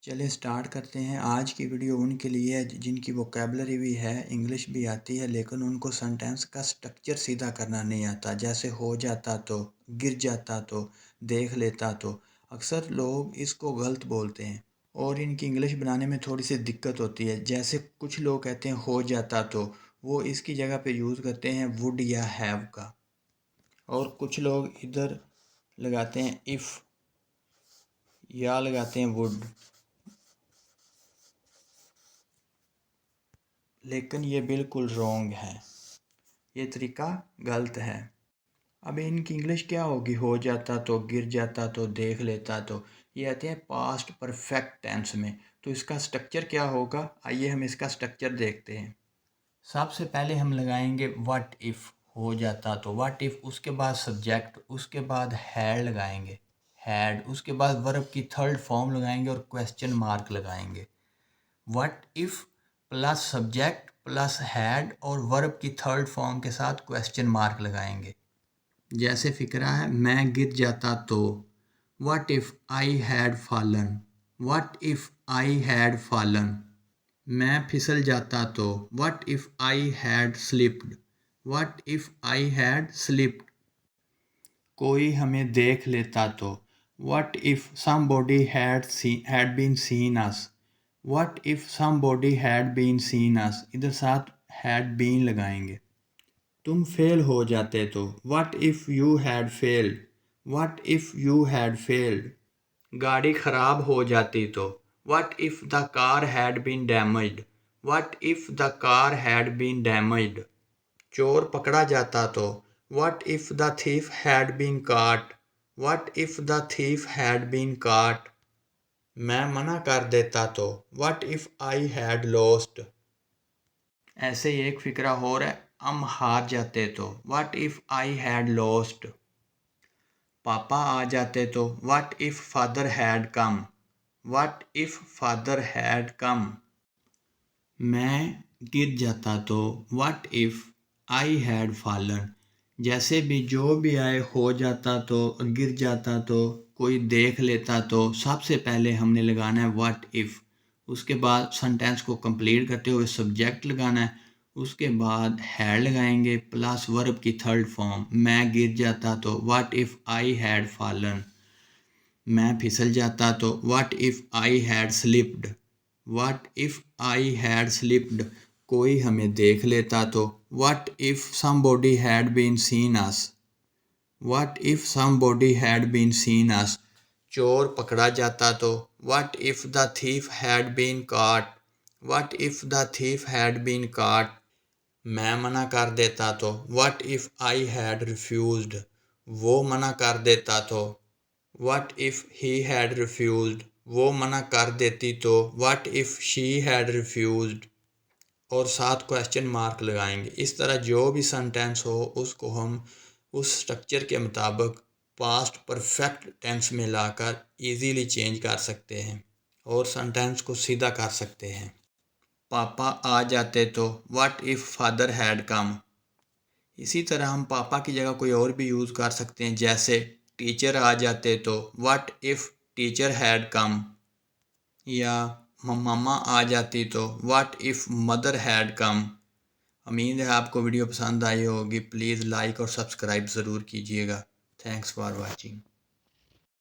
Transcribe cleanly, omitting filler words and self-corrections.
चलिए स्टार्ट करते हैं। आज की वीडियो उनके लिए है जिनकी वोकेबलरी भी है, इंग्लिश भी आती है, लेकिन उनको सेंटेंस का स्ट्रक्चर सीधा करना नहीं आता। जैसे हो जाता तो, गिर जाता तो, देख लेता तो। अक्सर लोग इसको गलत बोलते हैं और इनकी इंग्लिश बनाने में थोड़ी सी दिक्कत होती है। जैसे कुछ लोग कहते हैं हो जाता तो, वो इसकी जगह पे यूज़ करते हैं वुड या हैव का, और कुछ लोग इधर लगाते हैं इफ़ या लगाते हैं वुड, लेकिन ये बिल्कुल रॉन्ग है। ये तरीका गलत है। अब इनकी इंग्लिश क्या होगी? हो जाता तो, गिर जाता तो, देख लेता तो। ये आते हैं पास्ट परफेक्ट टेंस में। तो इसका स्ट्रक्चर क्या होगा? आइए हम इसका स्ट्रक्चर देखते हैं। सबसे पहले हम लगाएंगे व्हाट इफ़, हो जाता तो। व्हाट इफ़, उसके बाद सब्जेक्ट, उसके बाद हैड लगाएंगे, हैड, उसके बाद वर्ब की थर्ड फॉर्म लगाएंगे और क्वेश्चन मार्क लगाएंगे। What if plus subject plus had और वर्ब की थर्ड फॉर्म के साथ क्वेश्चन मार्क लगाएंगे। जैसे फिक्रा है, मैं गिर जाता तो, what if I had fallen, what if I had fallen. मैं फिसल जाता तो, what if I had slipped, what if I had slipped. कोई हमें देख लेता तो, what if somebody had been seen us, what if somebody had been seen us. इधर साथ हैड बीन लगाएंगे। तुम फेल हो जाते तो, what if you had failed, what if you had failed. गाड़ी ख़राब हो जाती तो, what if the car had been damaged, what if the car had been damaged. चोर पकड़ा जाता तो, what if the thief had been caught, what if the thief had been caught. मैं मना कर देता तो, what if I had lost. ऐसे ही एक फिक्रा हो रहा है, हम हार जाते तो, what if I had lost. पापा आ जाते तो, what if father had come, what if father had come. मैं गिर जाता तो, what if I had fallen. जैसे भी जो भी आए, हो जाता तो, गिर जाता तो, कोई देख लेता तो, सबसे पहले हमने लगाना है व्हाट इफ़। उसके बाद सेंटेंस को कंप्लीट करते हुए सब्जेक्ट लगाना है, उसके बाद हैड लगाएंगे प्लस वर्ब की थर्ड फॉर्म। मैं गिर जाता तो, what if I had fallen. मैं फिसल जाता तो, what if I had slipped, what if I had slipped. कोई हमें देख लेता तो, what if somebody had been seen us, what if somebody had been seen us. चोर पकड़ा जाता तो, what if the thief had been caught, what if the thief had been caught. मैं मना कर देता तो, what if I had refused. वो मना कर देता तो, what if he had refused. वो मना कर देती तो, what if she had refused. और साथ क्वेश्चन मार्क लगाएंगे। इस तरह जो भी सेंटेंस हो उसको हम उस स्ट्रक्चर के मुताबिक पास्ट परफेक्ट टेंस में लाकर इजीली चेंज कर सकते हैं और सेंटेंस को सीधा कर सकते हैं। पापा आ जाते तो, what if father had come. इसी तरह हम पापा की जगह कोई और भी यूज़ कर सकते हैं। जैसे टीचर आ जाते तो, what if teacher had come. या मम्मा आ जाती तो, what if mother had come. उम्मीद है आपको वीडियो पसंद आई होगी। प्लीज़ लाइक और सब्सक्राइब ज़रूर कीजिएगा। Thanks for watching.